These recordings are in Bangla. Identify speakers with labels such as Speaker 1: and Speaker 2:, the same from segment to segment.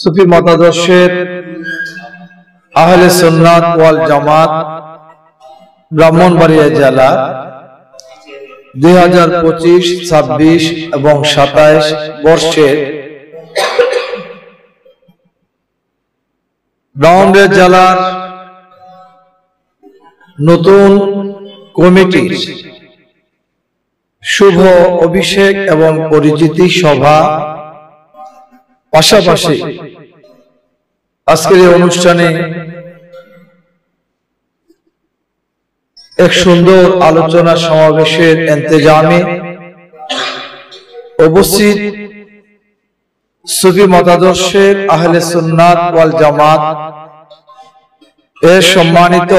Speaker 1: সুফি মতাদর্শের আহলে সুন্নাত ওয়াল জামাত ব্রাহ্মণবাড়িয়া জেলা 2025, 26 এবং 27 বর্ষের ব্রাহ্মণবাড়িয়া জেলার নতুন কমিটির শুভ অভিষেক এবং পরিচিতি সভা পাশাপাশি আজকের এই অনুষ্ঠানে এক সুন্দর আলোচনা সমাবেশের ইন্তজামে উপস্থিত সুফি মতাদর্শের আহলে সুন্নাত ওয়াল জামাত এর সম্মানিত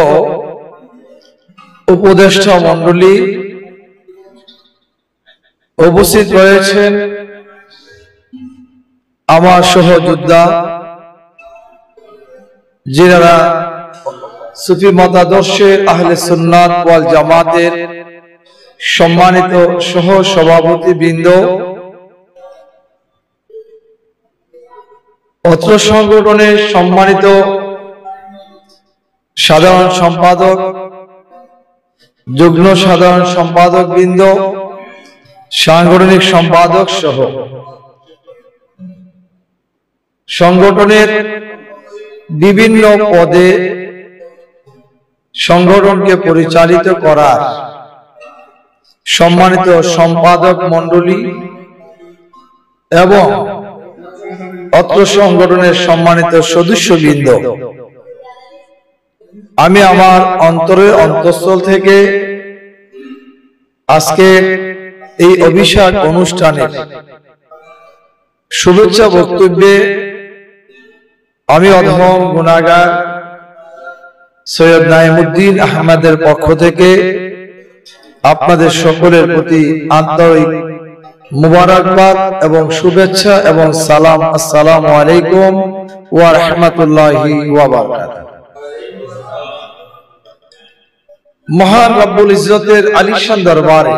Speaker 1: উপদেষ্টা মণ্ডলী উপস্থিত রয়েছেন আমার সহযোদ্ধা যারা সুফি মতাদর্শের আহলে সুন্নাত ওয়াল জামাতের সম্মানিত সহ সভাপতি বৃন্দ, অত্র সংগঠনের সম্মানিত সাধারণ সম্পাদক, যুগ্ম সাধারণ সম্পাদক বৃন্দ, সাংগঠনিক সম্পাদক সহ সংগঠনের বিভিন্ন পদে সংগঠনকে পরিচালিত করার সম্মানিত সম্পাদক মণ্ডলী এবং অত্র সংগঠনের সম্মানিত সদস্যবৃন্দ, আমি আমার অন্তরের অন্তঃস্থল থেকে আজকের এই অভিষেক অনুষ্ঠানের শুভেচ্ছা বক্তব্যে আমি অধম গুনাহগার সৈয়দ নাঈমউদ্দিন আহমদের পক্ষ থেকে আপনাদের সকলের প্রতি আন্তরিক মুবারকবাদ এবং শুভেচ্ছা এবং সালাম। আসসালামু আলাইকুম ওয়া রাহমাতুল্লাহি ওয়া বারাকাতুহু। মহান রব্বুল ইজ্জতের আলিশান দরবারে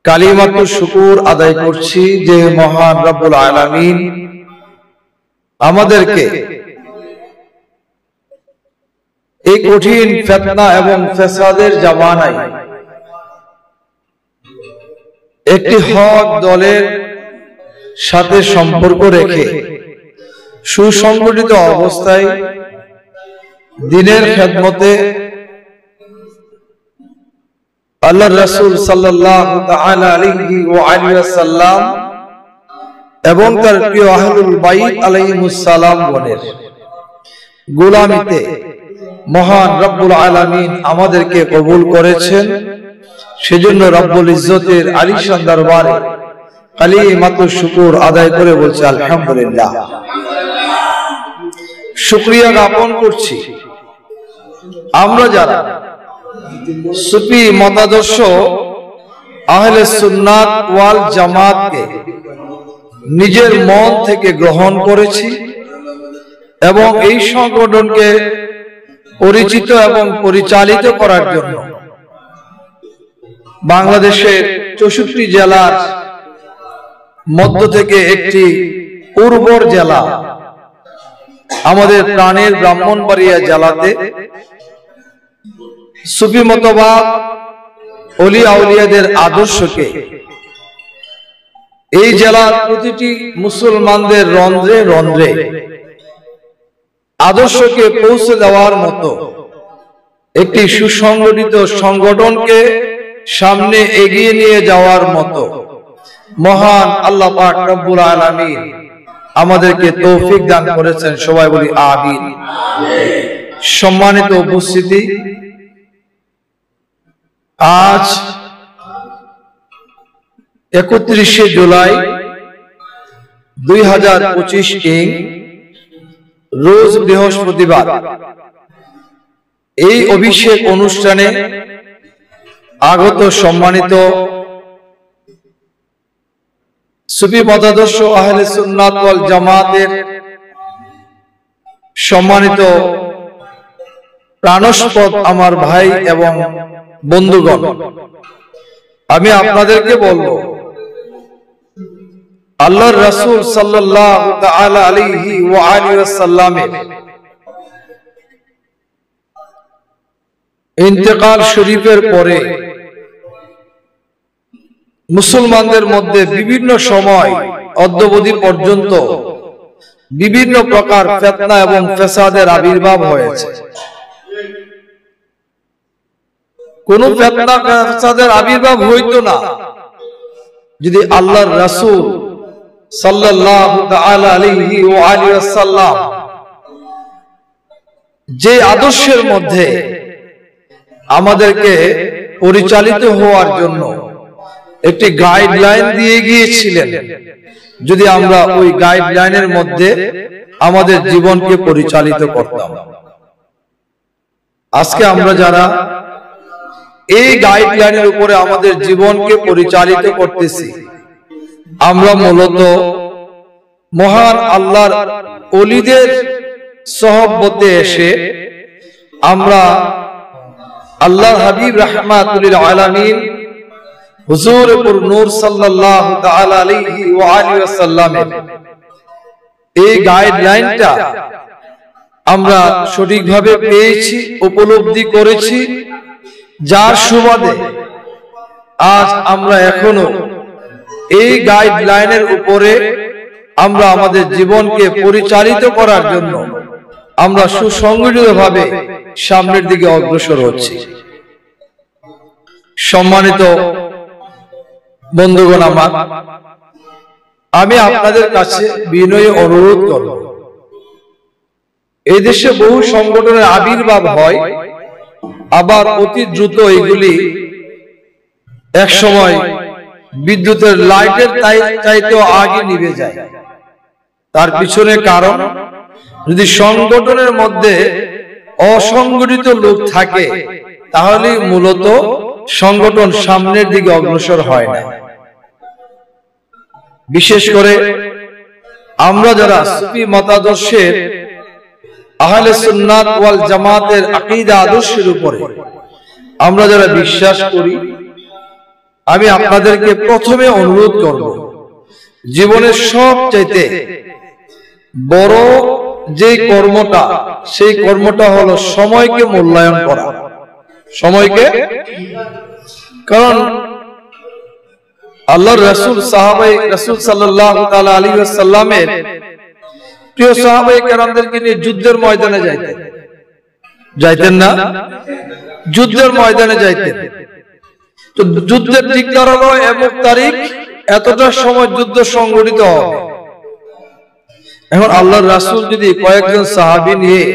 Speaker 1: কালিমাতুর শুকর আদায় করছি যে মহান রব্বুল আলামিন আমাদেরকে এই কঠিন ফিতনা এবং ফ্যাসাদের জামানায় একটি হক দলের সাথে সম্পর্ক রেখে সুসংগঠিত অবস্থায় দ্বীনের খেদমতে আল্লাহর রাসূল সাল্লাল্লাহু তাআলা আলাইহি ওয়া আলিহি ওয়াসাল্লাম এবং তার প্রিয় আহলুল বাইত আলাইহিমুস সালাম গণের গোলামিতে মহান রব্বুল আলামিন আমাদেরকে কবুল করেছেন। সেজন্য রব্বুল ইজ্জতের আলিশান দরবারে কালিমাতুশ শুকর আদায় করে বলছি আলহামদুলিল্লাহ। শুকরিয়া জ্ঞাপন করছি আমরা যারা সুফি মতাদর্শ আহলে সুন্নাত ওয়াল জামাতকে নিজের মন থেকে গ্রহণ করেছি এবং এই সংগঠনকে পরিচিত এবং পরিচালিত করার জন্য বাংলাদেশের 64 জেলার মধ্য থেকে একটি উর্বর জেলা আমাদের প্রাণের ব্রাহ্মণবাড়িয়া জেলাতে সুফি মতবাদ ওলিয়া আউলিয়াদের আদর্শকে এই জেলার প্রতিটি মুসলমানদের রন্ধ্রে রন্ধ্রে আদর্শকে পৌঁছে দেওয়ার মতো একটি সুসংগঠিত সংগঠনকে সামনে এগিয়ে নিয়ে যাওয়ার মতো মহান আল্লাহ পাক রব্বুল আলামিন আমাদেরকে তৌফিক দান করেছেন। সবাই বলি আমিন। সম্মানিত উপস্থিতি, আজ 31শে জুলাই 2025 ইং রোজ বৃহস্পতিবার এই অভিষেক অনুষ্ঠানে আগত সম্মানিত সুফি মতাদর্শ আহলে সুন্নাত ওয়াল জামাতের সম্মানিত প্রাণস্পদ আমার ভাই এবং বন্ধুগণ, আমি আপনাদেরকে বলবো আল্লাহর রাসূল সাল্লাল্লাহু তাআলা আলাইহি ওয়া আলিহি ওয়াসাল্লামের ইন্তেকাল শরীফের পরে মুসলমানদের মধ্যে বিভিন্ন সময় অদ্যাবধি পর্যন্ত বিভিন্ন প্রকার ফিতনা এবং ফাসাদের আবির্ভাব হয়েছে। কোন ফিতনা ফাসাদের আবির্ভাব হইতো না যদি আল্লাহর রাসূল সাল্লাল্লাহু তাআলা আলাইহি ওয়া আলিহি ওয়াসাল্লাম যে আদর্শের মধ্যে আমাদেরকে পরিচালিত হওয়ার জন্য একটি গাইডলাইন দিয়ে গিয়েছিলেন, যদি আমরা ওই গাইডলাইনের মধ্যে আমাদের জীবনকে পরিচালিত করতাম। আজকে আমরা যারা এই গাইডলাইনের উপরে আমাদের জীবনকে পরিচালিত করতেছি, আমরা মূলত মহান আল্লাহর ওলিদের সহবতে এসে আমরা আল্লাহর হাবিব রাহমাতুল লিল আলামিন হুজুর নূর সাল্লাল্লাহু তাআলা আলাইহি ওয়া আলিহি ওয়াসাল্লামের এই গাইডলাইনটা আমরা সঠিকভাবে পেয়েছি, উপলব্ধি করেছি, যার সুবাদে আজ আমরা এখনো এই গাইডলাইনের উপরে আমরা আমাদের জীবনকে পরিচালিত করার জন্য আমরা সুসংগঠিতভাবে সামনের দিকে অগ্রসর হচ্ছি। সম্মানিত বন্ধুগণ আমার, আমি আপনাদের কাছে বিনয়ী অনুরোধ করব, এই দেশে বহু সংগঠনের আবির্ভাব হয়, আবার অতি দ্রুত এগুলি এক সময় বিদ্যুতের লাইটের চাইতেও আগে নিভে যায়। তার পিছনে কারণ, যদি সংগঠনের মধ্যে অসংগঠিত লোক থাকে তাহলে মূলত সংগঠন সামনের দিকে অগ্রসর হয় না। বিশেষ করে আমরা যারা সুফি মতাদর্শের আহলে সুন্নাত ওয়াল জামাতের আকীদা আদর্শের উপরে আমরা যারা বিশ্বাস করি, আমি আপনাদেরকে প্রথমে অনুরোধ করব, জীবনের সবচাইতে বড় যে কর্মটা, সেই কর্মটা হলো সময়কে মূল্যায়ন করা। সময়কে, কারণ আল্লাহর রাসূল রাসূল সাল্লাল্লাহু তাআলা আলাইহি ওয়াসাল্লামের প্রিয় সাহাবায়ে কেরামদেরকে নিয়ে যুদ্ধের ময়দানে যাইতেন না? যুদ্ধের ময়দানে যাইতেন। তো যুদ্ধের ঠিক হলো এমন তারিখ, এতটা সময় যুদ্ধ সংগঠিত হবে। এখন আল্লাহর রাসূল যদি কয়েকজন সাহাবী নিয়ে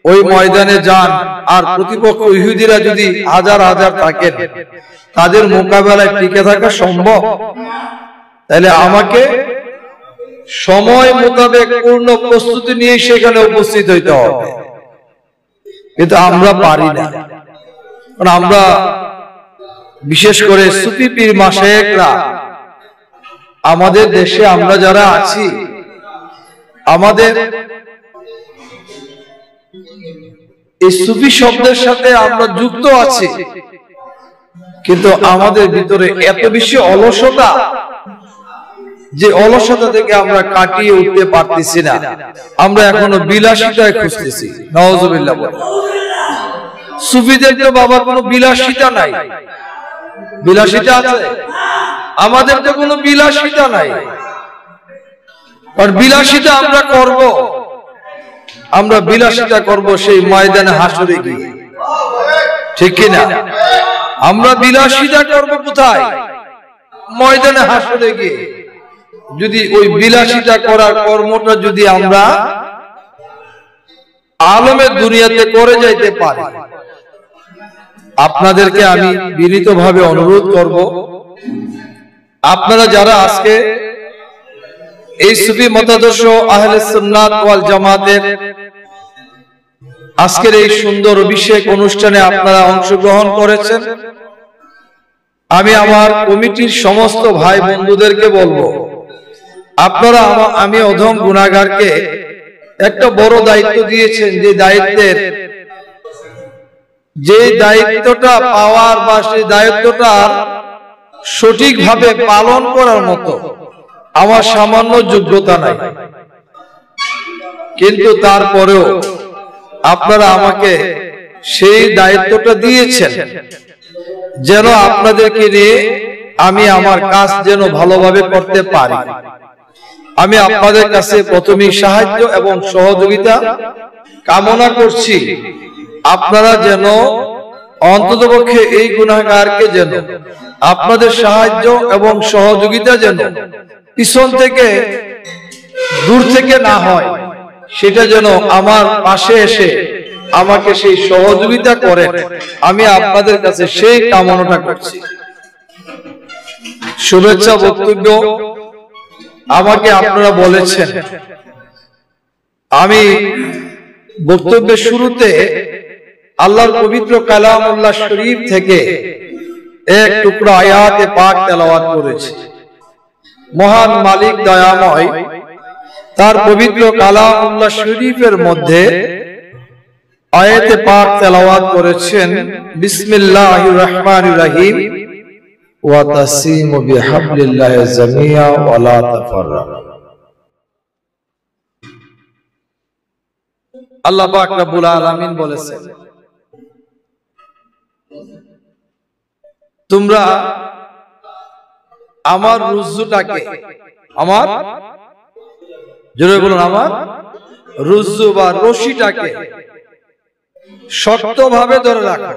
Speaker 1: ওই ময়দানে যান, আর প্রতিপক্ষ ইহুদিরা যদি হাজার হাজার থাকেন, তাদের মোকাবেলায় টিকে থাকা সম্ভব? তাহলে আমাকে সময় মোতাবেক পূর্ণ প্রস্তুতি নিয়ে সেখানে উপস্থিত হইতে হবে। কিন্তু আমরা পারি না, কারণ আমরা বিশেষ করে সুফি পীর মাশায়েখরা আমাদের দেশে আমরা যারা আছি, আমাদের এই সুফি শব্দের সাথে আমরা যুক্ত আছি, কিন্তু আমাদের ভিতরে এত বেশি অলসতা, যে অলসতা থেকে আমরা কাটিয়ে উঠতে পারতেছি না। আমরা এখনো বিলাসিতায় খুঁজতেছি। নাউজুবিল্লাহ। সুফিদের তো বাবা কোনো বিলাসিতা নাই। বিলাসিতা আছে? আমাদের তো কোনো বিলাসিতা নাই। আর বিলাসিতা আমরা করব, আমরা বিলাসিতা করব সেই ময়দানে হাসরে গিয়ে, ঠিক কিনা? আমরা বিলাসিতা করব কোথায়? ময়দানে হাসরে গিয়ে। যদি ওই বিলাসিতা করার কর্মটা যদি আমরা আলমের দুনিয়াতে করে যাইতে পারি, আপনাদেরকে আমি বিনীতভাবে অনুরোধ করব, আপনারা যারা আজকে এই সুফি মতাদর্শ আহলে সুন্নাত ওয়াল জামাতের আজকের এই সুন্দর অভিষেক অনুষ্ঠানে আপনারা অংশগ্রহণ করেছেন, আমি আমার কমিটির সমস্ত ভাই বন্ধুদেরকে বলবো, আপনারা আমি অধম গুনাহগারকে একটা বড় দায়িত্ব দিয়েছেন, যে দায়িত্বটা পাওয়ার বা সেই দায়িত্বটা সঠিকভাবে পালন করার মতো আমার সামান্য যোগ্যতা নাই, কিন্তু তারপরেও আপনারা আমাকে সেই দায়িত্বটা দিয়েছেন যেন আপনাদেরকে নিয়ে আমি আমার কাজ যেন ভালোভাবে করতে পারি। আমি আপনাদের কাছে প্রথমেই সাহায্য এবং সহযোগিতা কামনা করছি। আপনারা যেন অন্ততপক্ষে এই গুনাহগারকে যেন আপনাদের সাহায্য এবং সহযোগিতা যেন পিছন থেকে, দূর থেকে না হয়, সেটা যেন আমার পাশে এসে আমাকে সেই সহযোগিতা করেন। আমি আপনাদের কাছে সেই কামনাটা করছি। শুভেচ্ছা বক্তব্য আমাকে আপনারা বলেছেন, আমি বক্তব্যের শুরুতে আল্লাহর পবিত্র কালামুল্লাহ শরীফ থেকে এক টুকরা আয়াতে পাক তেলাওয়াত করেছি। মহান মালিক দয়াময় তার পবিত্র কালামুল্লাহ শরীফের মধ্যে আয়াতে পাক তেলাওয়াত করেছেন, বিসমিল্লাহির রহমানির রহিম, ওয়া তাসিমু বিহাবলিল্লাহি জামিয়া ওয়া লা তাফাররাকু। আল্লাহ পাক রব্বুল আলামিন বলেছেন, তোমরা আমার রুজ্জুটাকে, আমার জোরে বলুন, আমার রুজ্জু বা রশিটাকে শক্তভাবে ধরে রাখো,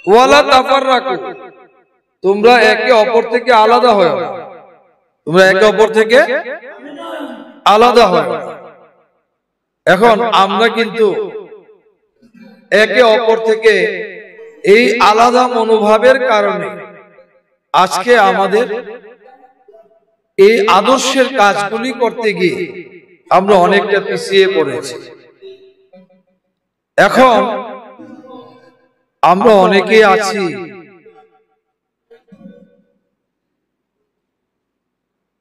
Speaker 1: ওয়ালা তাফাররাকু, তোমরা একে অপর থেকে আলাদা হও, তোমরা একে অপর থেকে আলাদা হও। এখন আমরা কিন্তু একে অপর থেকে এই আলাদা মনোভাবের কারণে আজকে আমাদের এই আদর্শের কাজগুলি করতে গিয়ে আমরা অনেকটা পিছিয়ে পড়েছি। এখন আমরা অনেকেই আছি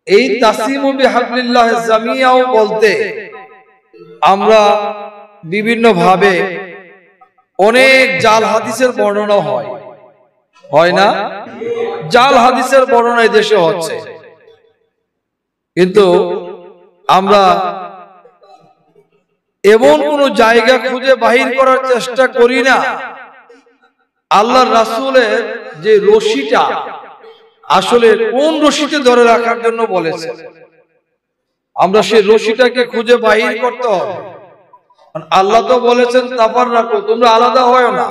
Speaker 1: এই তাসিমু বিহাবলিল্লাহ জামিয়াও বলতে আমরা বিভিন্ন ভাবে অনেক জাল হাদিসের বর্ণনা হয় না? জাল হাদিসের বর্ণনা এই দেশে হচ্ছে, কিন্তু আমরা এমন কোন জায়গা খুঁজে বাহির করার চেষ্টা করি না আল্লাহর রাসূলের যে রশিটা আসলে কোন রশিতে ধরে রাখার জন্য বলেছে। আমরা সেই রশিটাকে খুঁজে বাহির করতে হবে। আল্লাহ তো বলেছেন তাফাররাকু, তোমরা আলাদা হয়ো না।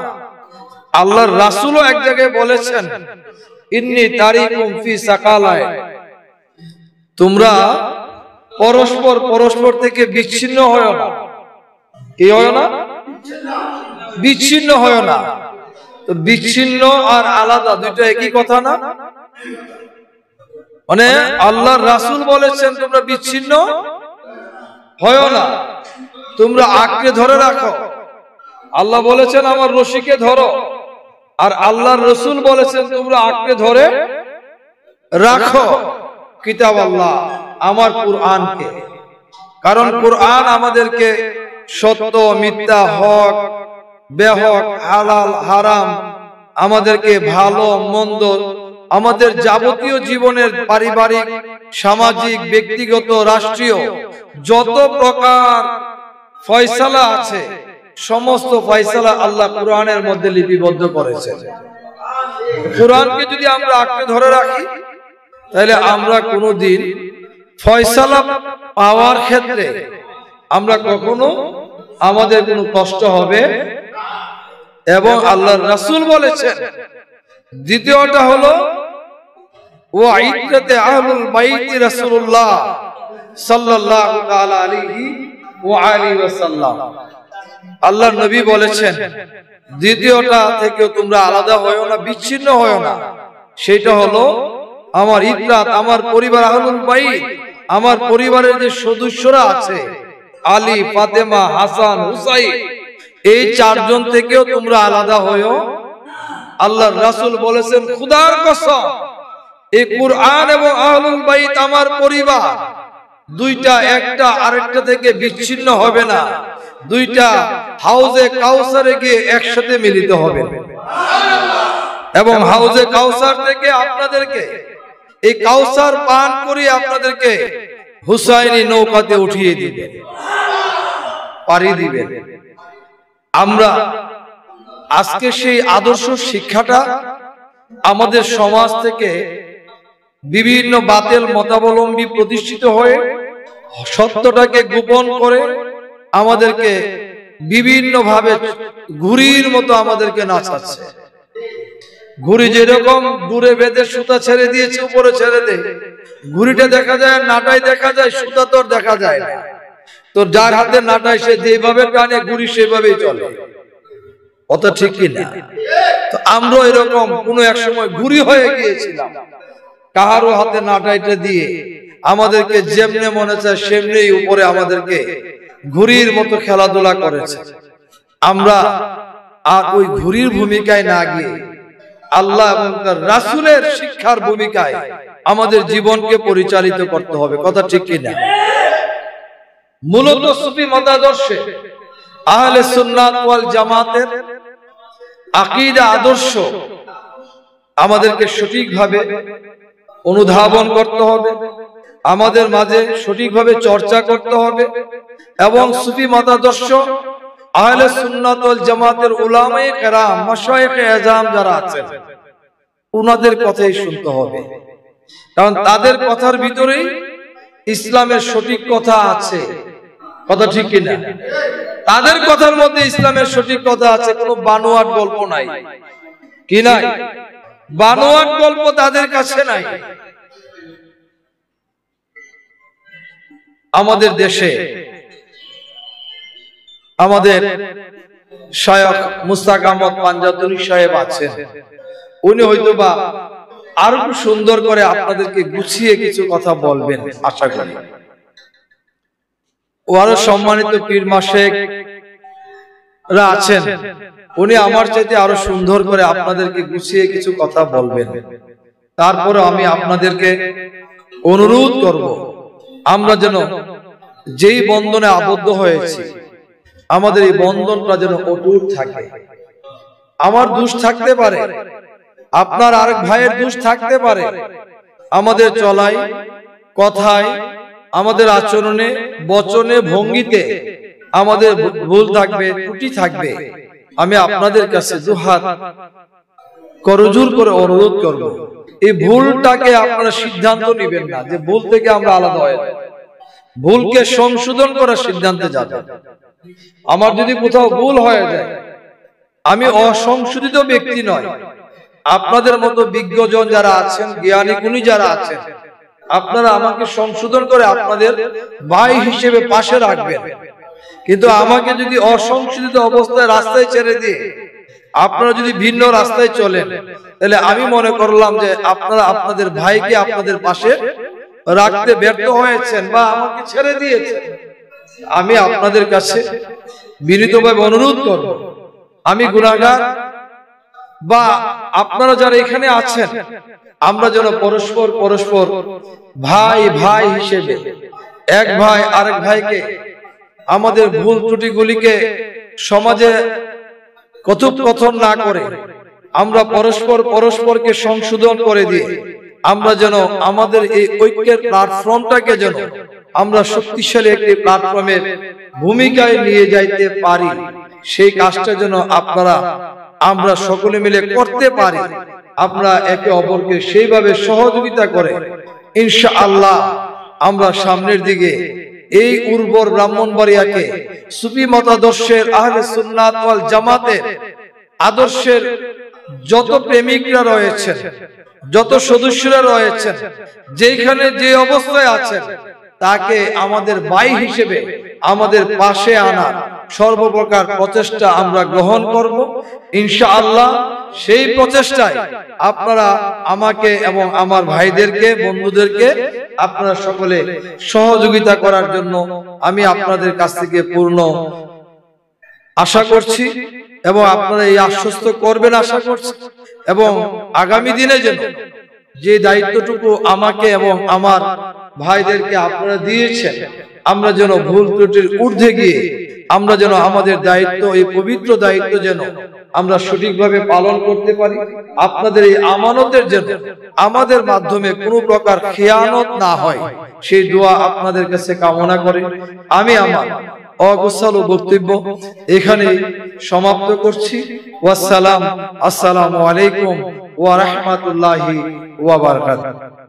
Speaker 1: আল্লাহর রাসূলও এক জায়গায় বলেছেন, ইন্নী তারিকুম ফি সাকালায়, তোমরা পরস্পর থেকে বিচ্ছিন্ন হয়ো না। কি হয়ো না? বিচ্ছিন্ন হয়ো না। তো বিচ্ছিন্ন আর আলাদা দুইটা একই কথা না? মানে আল্লাহর রাসূল বলেছেন তোমরা বিচ্ছিন্ন হয়ো না, তোমরা আঁকড়ে ধরে রাখো। আল্লাহ বলেছেন আমার রশিকে ধরো, আর আল্লাহর রাসূল বলেছেন তোমরা আঁকড়ে ধরে রাখো কিতাব আল্লাহ, আমার কুরআনকে। কারণ কুরআন আমাদেরকে সত্য মিথ্যা, হক বেহক, হালাল হারাম, আমাদেরকে ভালো মন্দ, আমাদের যাবতীয় জীবনের পারিবারিক, সামাজিক, ব্যক্তিগত, রাষ্ট্রীয় যত প্রকার ফয়সালা আছে সমস্ত ফয়সালা আল্লাহ কুরআনের মধ্যে লিপিবদ্ধ করেছেন। কুরআনকে যদি আমরা আঁকড়ে ধরে রাখি তাহলে আমরা কোনোদিন ফয়সালা পাওয়ার ক্ষেত্রে আমরা কখনো আমাদের কোনো কষ্ট হবে। এবং আল্লাহর রাসূল বলেছেন, দ্বিতীয়টা হলো ওয়া ইত্রাতে আহলুল বাইতি রাসূলুল্লাহ সাল্লাল্লাহু তাআলা আলাইহি ওয়া আলিহি ওয়াসাল্লাম, আল্লাহর নবী বলেছেন দ্বিতীয়টা থেকে তোমরা আলাদা হয়ো না, বিচ্ছিন্ন হয়ো না। সেটা হলো আমার ইত্রাত, আমার পরিবার, আহলুল বাইত, আমার পরিবারের যে সদস্যরা আছে, আলী, ফাতেমা, হাসান, হুসাইন, এই চারজন থেকেও তোমরা আলাদা হয়ো। আল্লাহর রাসূল বলেছেন খোদার কসম, এই কুরআন এবং আহলুল বাইত আমার পরিবার, দুইটা একটা আরেকটা থেকে বিচ্ছিন্ন হবে না, দুইটা হাউজে কাউসারে গিয়ে একসাথে মিলিত হবে। এবং হাউজে কাউসার থেকে আপনাদেরকে এই কাউসার পান করে আপনাদেরকে হুসাইনি নৌকাতে উঠিয়ে দিবেন, পাড়ি দিবেন। আমরা আজকে সেই আদর্শ শিক্ষাটা আমাদের সমাজ থেকে বিভিন্ন বাতিল মতাবলম্বী প্রতিষ্ঠিত হয়ে সত্যটাকে গোপন করে আমাদেরকে বিভিন্ন ভাবে ঘুড়ির মতো আমাদেরকে নাচাচ্ছে। ঘুড়ি যেরকম দূরে বেঁধে সুতা ছেড়ে দিয়েছে, উপরে ছেড়ে দেয়, ঘুড়িটা দেখা যায়, নাটাই দেখা যায়, সুতা তোর দেখা যায় না। তোর যার হাতে নাটাই সে যেভাবে টানে ঘুড়ি সেভাবেই চলে, অত ঠিক কিনা? তো আমরা এরকম কোন এক সময় ঘুড়ি হয়ে গিয়েছিলাম, কাহারও হাতে নাটাইটা দিয়ে আমাদেরকে যেমনে মনে চায় সেমনি উপরে আমাদেরকে ঘুড়ির মতো খেলাধুলা করেছে। আমরা আর ওই ঘুড়ির ভূমিকায় না গিয়ে আল্লাহ এবং তার রাসূলের শিক্ষার ভূমিকায় আমাদের জীবনকে পরিচালিত করতে হবে, কথা ঠিক কিনা? মূলত সুফি মতাদর্শে আহলে সুন্নাত ওয়াল জামাতের আকীদা আদর্শ আমাদেরকে সঠিকভাবে অনুধাবন করতে হবে, আমাদের মাঝে সঠিকভাবে চর্চা করতে হবে এবং সুফি মতাদর্শ আহলে সুন্নাত ওয়াল জামাতের উলামায়ে কেরাম, মাশায়েখে আযম যারা আছেন ওনাদের কথাই শুনতে হবে। কারণ তাদের কথার ভিতরেই ইসলামের সঠিক কথা আছে, কথা ঠিক কিনা? তাদের কথার মধ্যে ইসলামের সঠিক কথা আছে, কোনো বানোয়াট গল্প নাই। কি নাই? বানোয়াট গল্প তাদের কাছে নাই। আমাদের দেশে আমাদের শায়খ মুস্তাক আহমদ পাঞ্জাতনী সাহেব আছেন, উনি হয়তোবা আরো একটু সুন্দর করে আপনাদেরকে গুছিয়ে কিছু কথা বলবেন আশা করি। ও আরো সম্মানিত পীর মাশেখ রা আছেন, উনি আমার চাইতে আরো সুন্দর করে আপনাদেরকে গুছিয়ে কিছু কথা বলবেন। তারপরে আমি আপনাদেরকে অনুরোধ করব, আমরা যেন যেই বন্ধনে আবদ্ধ হয়েছি আমাদের এই বন্ধনটা যেন অটুট থাকে। আমার দোষ থাকতে পারে, আপনার আরেক ভাইয়ের দোষ থাকতে পারে, আমাদের চলায়, কথায়, আমাদের আচরণে, বচনে, ভঙ্গিতে আমাদের ভুল থাকবে, ত্রুটি থাকবে। আমি আপনাদের কাছে দুহাত করজোর করে অনুরোধ করব, এই ভুলটাকে আপনারা সিদ্ধান্ত নেবেন না যে ভুল থেকে আমরা আলাদা হয়ে যাব, ভুলকে সংশোধন করার সিদ্ধান্তে যাবেন। আমার যদি কোথাও ভুল হয়ে যায়, আমি অসংশোধিত ব্যক্তি নয়, আপনাদের মতো বিজ্ঞজন যারা আছেন, জ্ঞানী গুণী যারা আছেন, আপনারা আমাকে সংশোধন করে আপনাদের ভাই হিসেবে পাশে রাখবেন। কিন্তু আমাকে যদি অসংশোধিত অবস্থায় রাস্তায় ছেড়ে দিয়ে আপনারা যদি ভিন্ন রাস্তায় চলেন, তাহলে আমি মনে করলাম যে আপনারা আপনাদের ভাইকে আপনাদের পাশে রাখতে ব্যর্থ হয়েছেন বা আমাকে ছেড়ে দিয়েছেন। আমি আপনাদের কাছে বিনীতভাবে অনুরোধ করব, আমি গুনাহগার বা আপনারা যারা এখানে আছেন, আমরা যেন পরস্পর পরস্পর ভাই ভাই হিসেবে, এক ভাই আরেক ভাইকে আমাদের ভুল ত্রুটিগুলিকে সমাজে কথোপকথন না করে আমরা পরস্পর পরস্পরকে সংশোধন করে দিয়ে আমরা যেন আমাদের এই ঐক্যের প্ল্যাটফর্মটাকে যেন আমরা শক্তিশালী একটি প্ল্যাটফর্মের ভূমিকায় নিয়ে যাইতে পারি, সেই কাজটা যেন আপনারা আমরা সকলে মিলে করতে পারি। আমরা একে অপরকে সেইভাবে সহযোগিতা করে ইনশাআল্লাহ আমরা সামনের দিকে এই উর্বর ব্রাহ্মণবাড়িয়াকে সুফি মতাদর্শের আহলে সুন্নাত ওয়াল জামাতের আদর্শের যত প্রেমিকরা রয়েছেন, যত সদস্যরা রয়েছেন, যেখানে যে অবস্থায় আছেন, তাকে আমাদের ভাই হিসেবে আমাদের পাশে আনার সর্বপ্রকার প্রচেষ্টা আমরা গ্রহণ করব ইনশাআল্লাহ। সেই প্রচেষ্টায় আপনারা আমাকে এবং আমার ভাইদেরকে, বন্ধুদেরকে আপনারা সকলে সহযোগিতা করার জন্য আমি আপনাদের কাছ থেকে পূর্ণ আশা করছি এবং আপনারা এই আশ্বস্ত করবেন আশা করছি। এবং আগামী দিনে যেন যে দায়িত্বটুকু আমাকে এবং আমার ভাইদেরকে আপনারা দিয়েছেন, আমরা যেন ভুল ত্রুটির ঊর্ধ্বে গিয়ে আমরা যেন আমাদের দায়িত্ব, এই পবিত্র দায়িত্ব যেন আমরা সঠিকভাবে পালন করতে পারি। আপনাদের এই আমানতের জন্য আমাদের মাধ্যমে কোনো প্রকার খেয়ানত না হয়, সেই দোয়া আপনাদের কাছে কামনা করে আমি আমার অগোছালো বক্তব্য এখানে সমাপ্ত করছি। আসসালামু আলাইকুম ওয়া রাহমাতুল্লাহি ওয়া বারাকাতুহু।